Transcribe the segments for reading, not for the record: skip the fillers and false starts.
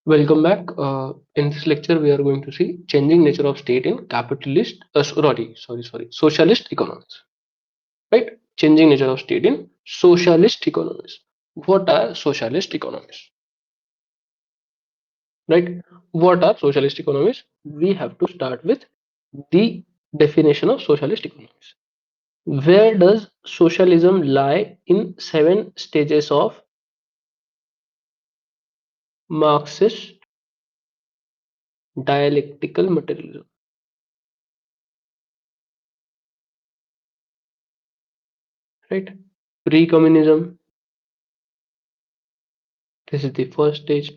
Welcome back. In this lecture, we are going to see changing nature of state in capitalist, socialist economies. Right? Changing nature of state in socialist economies. What are socialist economies? Right? What are socialist economies? We have to start with the definition of socialist economies. Where does socialism lie in seven stages of Marxist dialectical materialism? Right? Pre-communism. This is the first stage.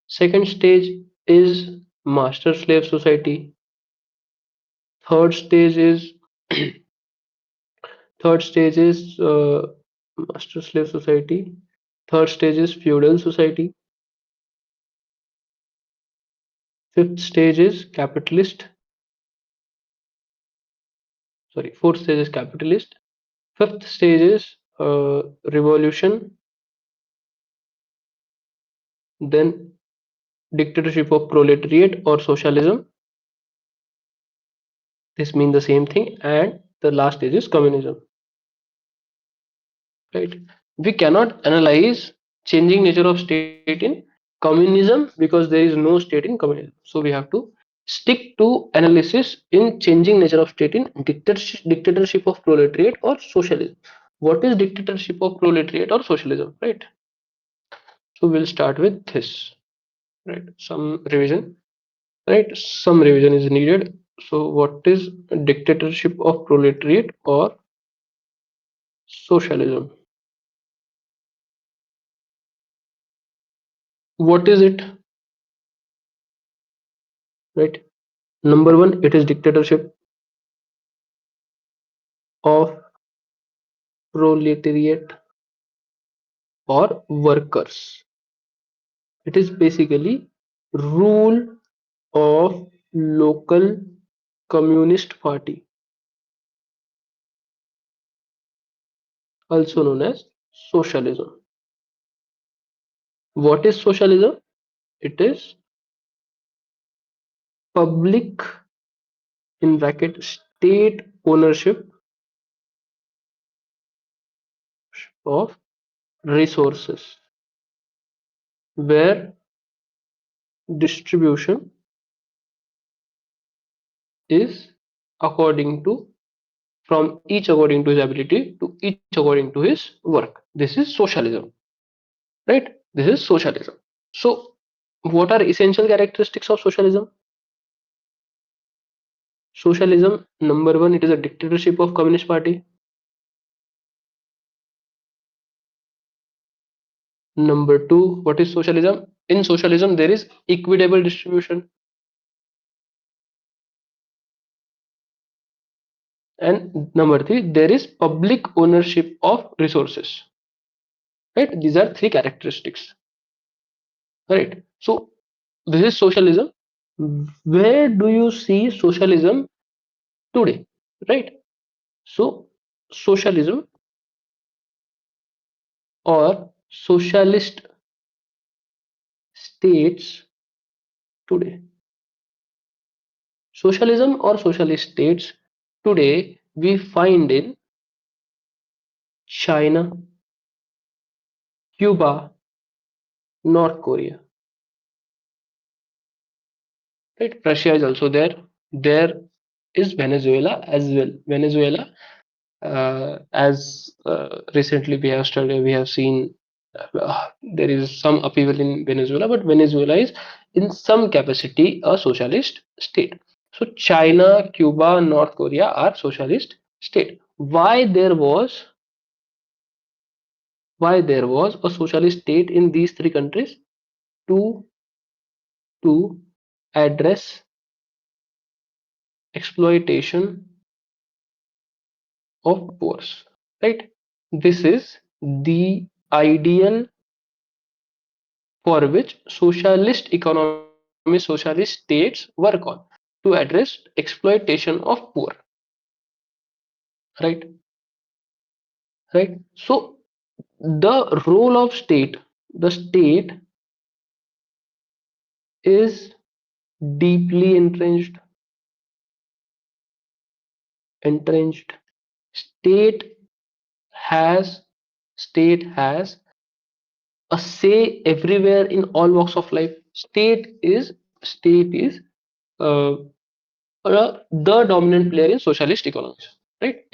Second stage is master slave society. Third stage is third stage is master slave society. Third stage is feudal society. Fifth stage is capitalist. Sorry, fourth stage is capitalist. Fifth stage is revolution. Then dictatorship of proletariat or socialism. This means the same thing. And the last stage is communism. Right? We cannot analyze changing nature of state in communism because there is no state in communism. So we have to stick to analysis in changing nature of state in dictatorship of proletariat or socialism. What is dictatorship of proletariat or socialism? Right. So we'll start with this. Right. Some revision. Right. Some revision is needed. So what is dictatorship of proletariat or socialism? What is it? Right. Number one, it is dictatorship of proletariat or workers. It is basically rule of local communist party, also known as socialism. What is socialism? It is public in bracket state ownership of resources where distribution is according to from each according to his ability to each according to his work. This is socialism, right? This is socialism. So, what are essential characteristics of socialism? Socialism, number one, it is a dictatorship of Communist Party. Number two, what is socialism? In socialism, there is equitable distribution. And number three, there is public ownership of resources. Right? These are three characteristics. Right? So, this is socialism. Where do you see socialism today? Right? So, socialism or socialist states today. Socialism or socialist states today we find in China, Cuba, North Korea. Right? Russia is also there. There is Venezuela as well. Venezuela, as recently we have studied, we have seen there is some upheaval in Venezuela, but Venezuela is in some capacity a socialist state. So China, Cuba, North Korea are socialist state. Why there was a socialist state in these three countries? To to address exploitation of poor, right? This is the ideal for which socialist economy, socialist states work on, to address exploitation of poor, right? Right. So the role of state, the state is deeply entrenched. State has state has a say everywhere in all walks of life. State is uh, the dominant player in socialist economies. Right?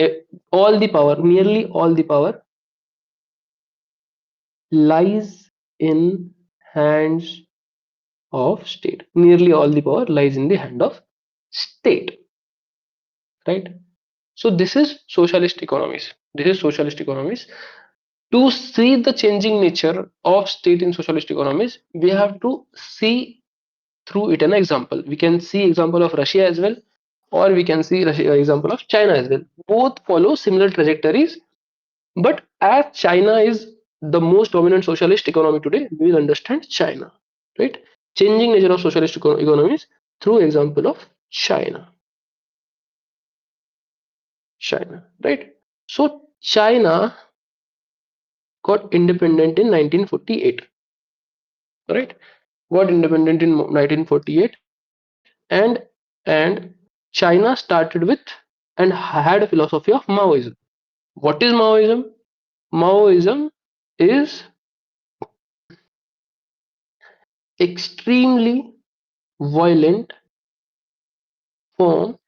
All the power, nearly all the power, lies in hands of state. Nearly all the power lies in the hand of state. Right? So this is socialist economies. This is socialist economies. To see the changing nature of state in socialist economies, we have to see through it an example. We can see example of Russia as well, or we can see example of China as well. Both follow similar trajectories, but as China is the most dominant socialist economy today, we will understand China, right? Changing nature of socialist economies through example of China, right? So China got independent in 1948, right? Got independent in 1948, and China started with and had a philosophy of Maoism. What is Maoism? Maoism is extremely violent form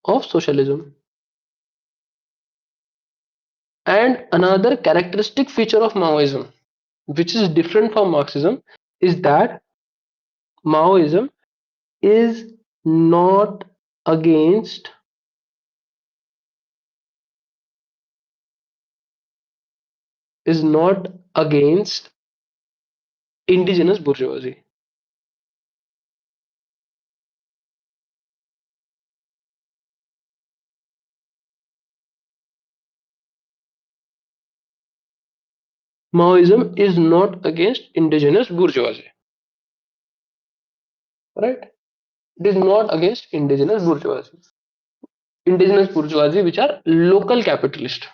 of socialism. And another characteristic feature of Maoism, which is different from Marxism, is that Maoism is not against is not against indigenous bourgeoisie. Maoism is not against indigenous bourgeoisie, right? It is not against indigenous bourgeoisie, which are local capitalist,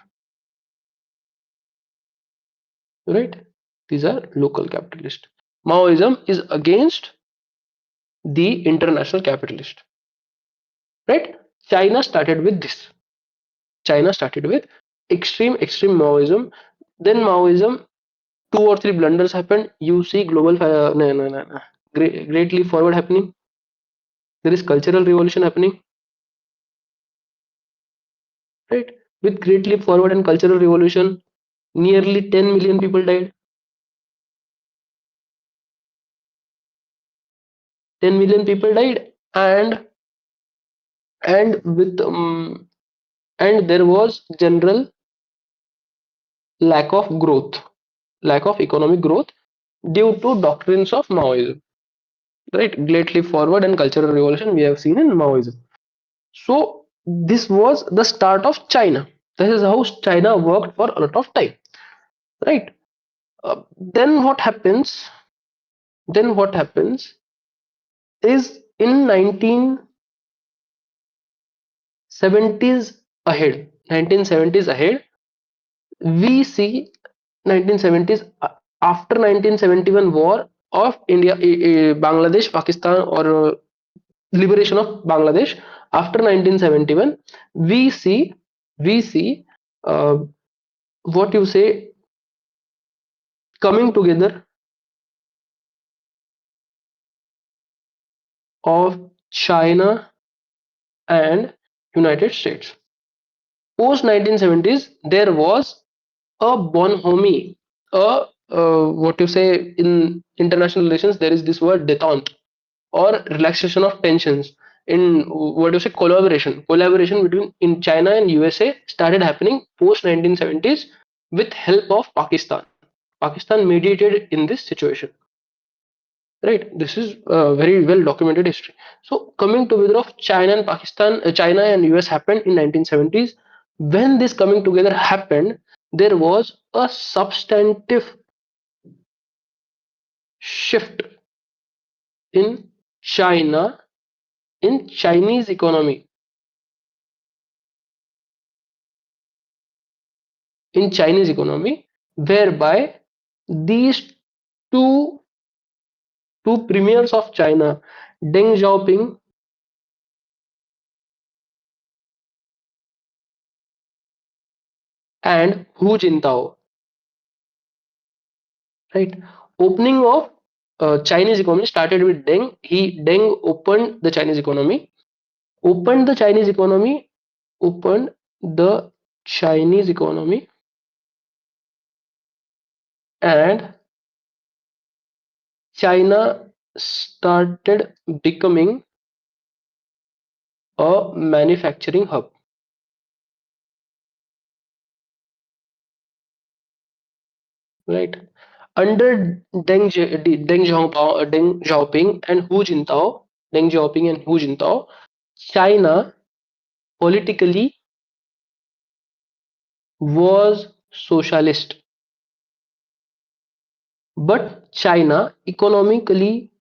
right? These are local capitalist. Maoism is against the international capitalist, right? China started with this. China started with extreme Maoism. Then Maoism, two or three blunders happened. You see global no, no, no, no. Great leap forward happening. There is cultural revolution happening, right? With great leap forward and cultural revolution, nearly 10 million people died. 10 million people died, and with and there was general lack of growth, lack of economic growth due to doctrines of Maoism. Right, great leap forward and cultural revolution we have seen in Maoism. So this was the start of China. This is how China worked for a lot of time. Right. Then what happens? Then what happens is in 1970s ahead, 1970s ahead, we see 1970s after 1971 war of India, Bangladesh, Pakistan, or liberation of Bangladesh after 1971, we see uh, what you say coming together of China and United States. Post 1970s, there was a bonhomie, what you say in international relations, there is this word détente or relaxation of tensions. In what you say collaboration between in China and USA started happening post 1970s with help of Pakistan. Pakistan mediated in this situation, right? This is a very well documented history. So coming together of China and Pakistan, China and US happened in 1970s. When this coming together happened, there was a substantive shift in China, in Chinese economy, whereby these two two premiers of China, Deng Xiaoping and Hu Jintao, right? Opening of Chinese economy started with Deng. Deng opened the Chinese economy, opened the Chinese economy, opened the Chinese economy, and China started becoming a manufacturing hub, right? Under Deng Xiaoping and Hu Jintao, Deng Xiaoping and Hu Jintao, China politically was socialist, but China economically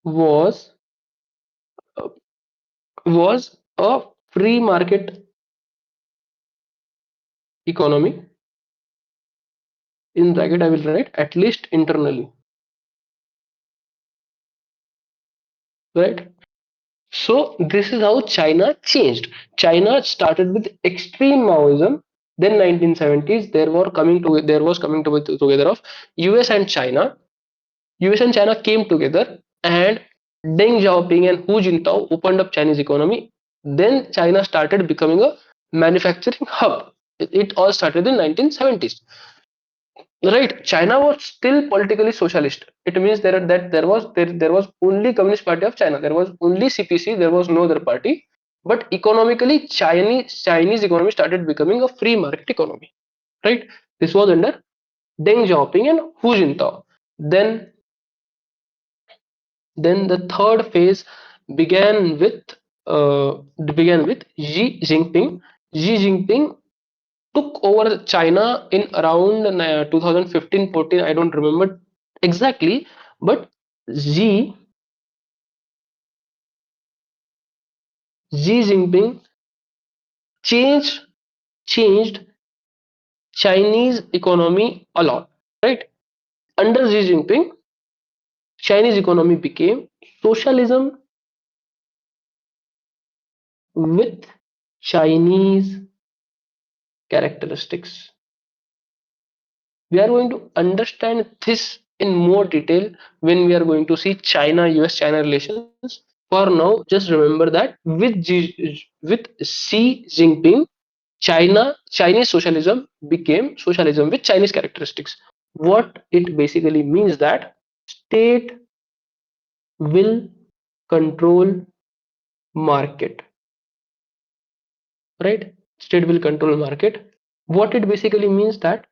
was was a free market economy. In bracket, I will write at least internally, right? So this is how China changed. China started with extreme Maoism. Then 1970s there was coming together of US and China. US and China came together, and Deng Xiaoping and Hu Jintao opened up Chinese economy. Then China started becoming a manufacturing hub. It all started in 1970s. Right, China was still politically socialist. It means there was only Communist Party of China. There was only CPC. There was no other party. But economically, Chinese economy started becoming a free market economy. Right. This was under Deng Xiaoping and Hu Jintao. Then the third phase began with began with Xi Jinping. Xi Jinping took over China in around 2015-14. I don't remember exactly, but Xi Xi Jinping changed changed Chinese economy a lot. Right, under Xi Jinping, Chinese economy became socialism with Chinese characteristics. We are going to understand this in more detail when we are going to see China US China relations. For now, just remember that with Xi Jinping, Chinese socialism became socialism with Chinese characteristics. What it basically means that state will control market, right? State will control market. What it basically means that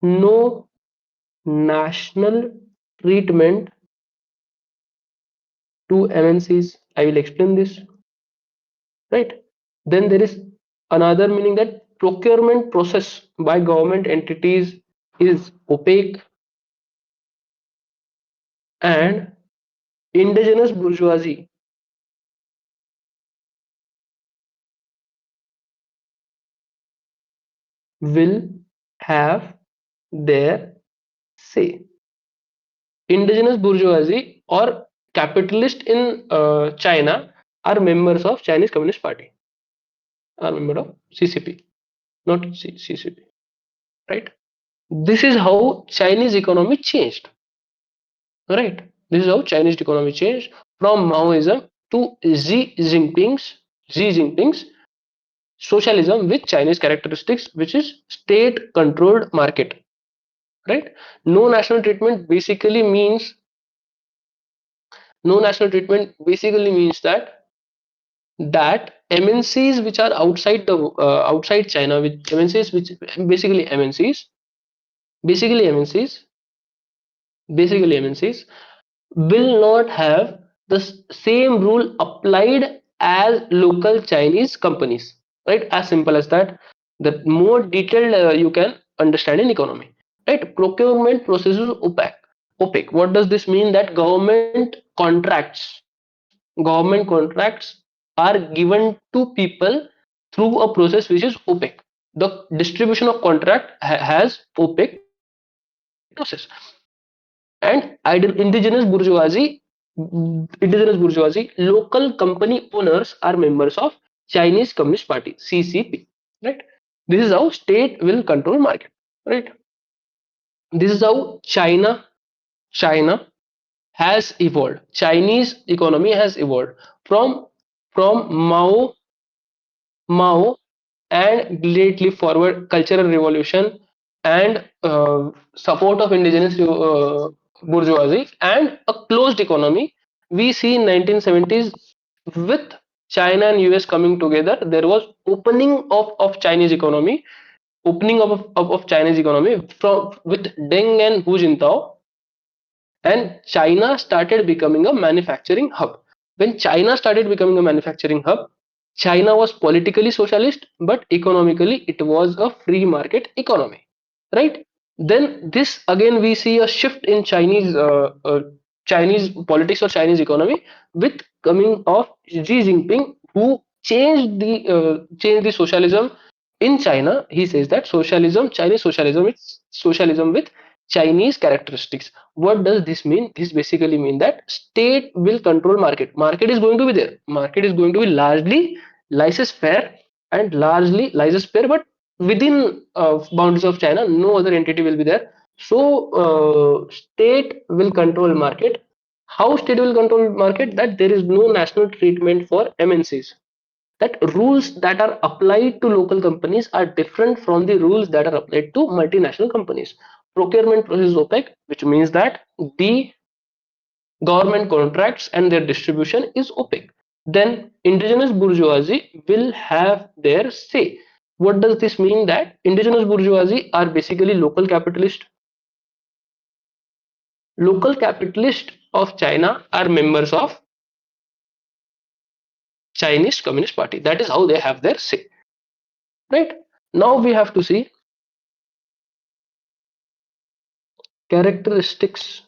no national treatment to MNCs. I will explain this, right? Then there is another meaning that procurement process by government entities is opaque, and indigenous bourgeoisie will have their say. Indigenous bourgeoisie or capitalist in China are members of Chinese Communist Party, are member of CCP, not CCP, right? This is how Chinese economy changed. Right. This is how Chinese economy changed from Maoism to Xi Jinping's socialism with Chinese characteristics, which is state-controlled market. Right. No national treatment basically means no national treatment basically means that MNCs which are outside the outside China, with MNCs which basically MNCs basically MNCs basically MNCs will not have the same rule applied as local Chinese companies. Right, as simple as that. The more detailed you can understand in economy. Right, procurement process is opaque. What does this mean? That government contracts are given to people through a process which is opaque. The distribution of contract has opaque process. and indigenous bourgeoisie, local company owners are members of Chinese Communist Party (CCP). Right. This is how state will control market. Right. This is how China has evolved. Chinese economy has evolved from from Mao and lately forward cultural revolution and support of indigenous bourgeoisie and a closed economy. We see in 1970s with China and US coming together, there was opening of Chinese economy, opening of Chinese economy from with Deng and Hu Jintao, and China started becoming a manufacturing hub. When China started becoming a manufacturing hub, China was politically socialist, but economically it was a free market economy, right? Then this again we see a shift in Chinese politics or Chinese economy with coming of Xi Jinping, who changed the socialism in China. He says that Chinese socialism, is socialism with Chinese characteristics. What does this mean? This basically means that state will control market. Market is going to be there. Market is going to be largely laissez-faire and largely laissez-faire, but within boundaries of China, no other entity will be there. So state will control market. How state will control market? That there is no national treatment for MNCs, that rules that are applied to local companies are different from the rules that are applied to multinational companies. Procurement process is opaque, which means that the government contracts and their distribution is opaque. Then indigenous bourgeoisie will have their say. What does this mean? That indigenous bourgeoisie are basically local capitalists of China are members of Chinese Communist Party. That is how they have their say. Right. Now we have to see characteristics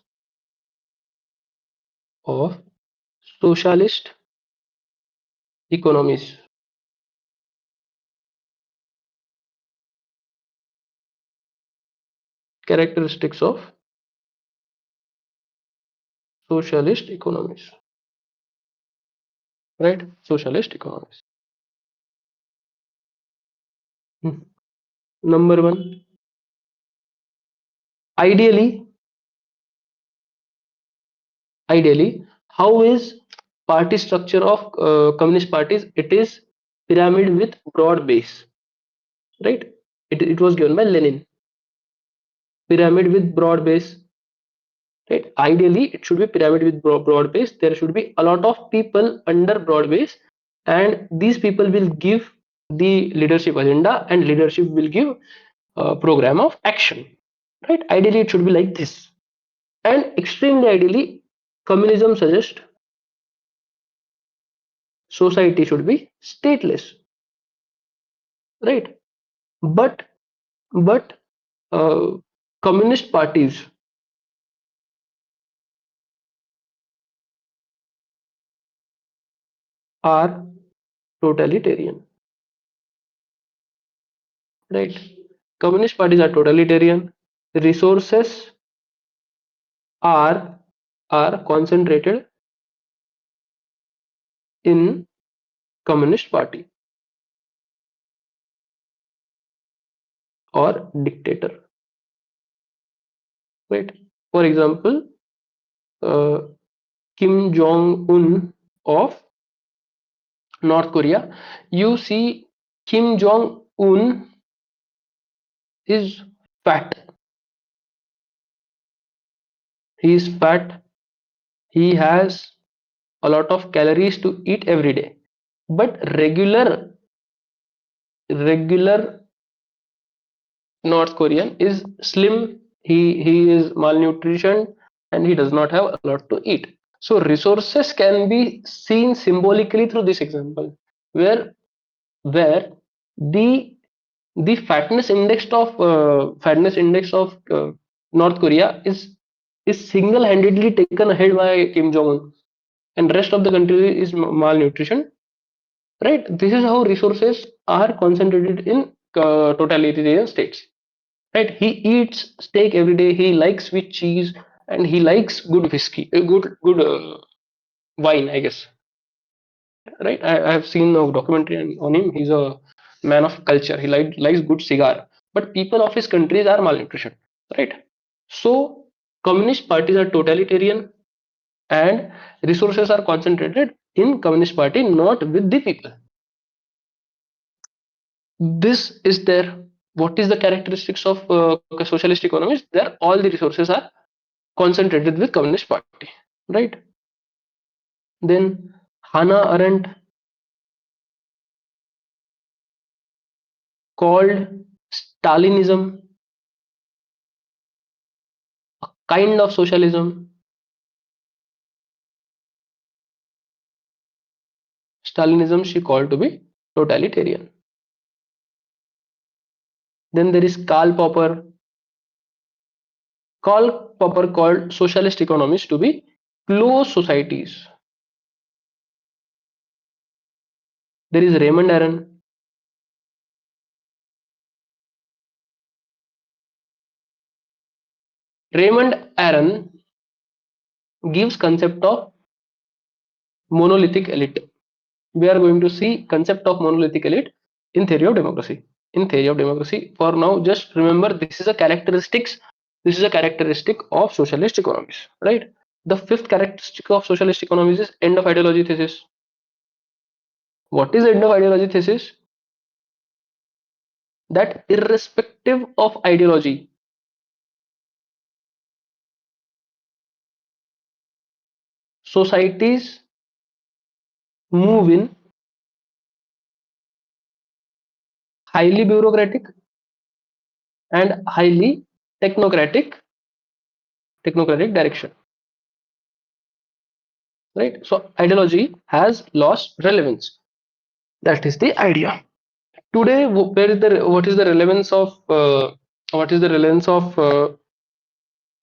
of socialist economies. Characteristics of socialist economies. Right? Socialist economies. Hmm. Number one, ideally, ideally, how is party structure of communist parties? It is pyramid with broad base. Right? It was given by Lenin. Pyramid with broad base. Right? Ideally, it should be pyramid with broad base. There should be a lot of people under broad base, and these people will give the leadership agenda, and leadership will give a program of action. Right? Ideally, it should be like this. And extremely ideally, communism suggests society should be stateless. Right? But but uh, communist parties are totalitarian. Right? Communist parties are totalitarian. Resources are are concentrated in communist party or dictator, right? For example, uh, Kim Jong Un of North Korea. You see, Kim Jong Un is fat. He is fat. He has a lot of calories to eat every day, but regular North Korean is slim. He is malnutrition and he does not have a lot to eat. So resources can be seen symbolically through this example, where where the the fatness index of North Korea is single-handedly taken ahead by Kim Jong Un, and rest of the country is malnutrition. Right? This is how resources are concentrated in totalitarian states. Right? He eats steak every day. He likes with cheese, and he likes good whiskey, good wine, I guess. Right? I have seen a documentary on him. He's a man of culture. He likes good cigar. But people of his countries are malnutrition. Right? So communist parties are totalitarian, and resources are concentrated in communist party, not with the people. This is their, what is the characteristics of socialist economies? There all the resources are concentrated with communist party, right? Then Hannah Arendt called Stalinism kind of socialism. Stalinism she called to be totalitarian. Then there is Karl Popper. Karl Popper called socialist economies to be closed societies. There is Raymond Aron. Raymond Aron gives concept of monolithic elite. We are going to see concept of monolithic elite in theory of democracy. In theory of democracy, for now, just remember this is a characteristic of socialist economies, right? The fifth characteristic of socialist economies is end of ideology thesis. What is end of ideology thesis? That irrespective of ideology, societies move in highly bureaucratic and highly technocratic technocratic direction, right? So ideology has lost relevance. That is the idea. Today, where is the what is the relevance of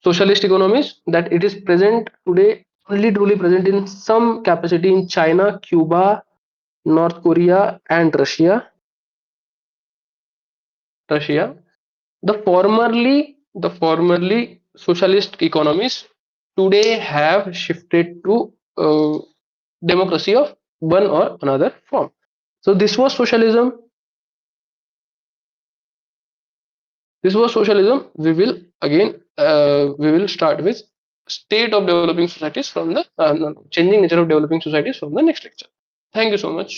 socialist economies? That it is present today, only truly present in some capacity in China, Cuba, North Korea, and Russia. The formerly socialist economies today have shifted to democracy of one or another form. So this was socialism. We will start with state of developing societies from the no, changing nature of developing societies from the next lecture. Thank you so much.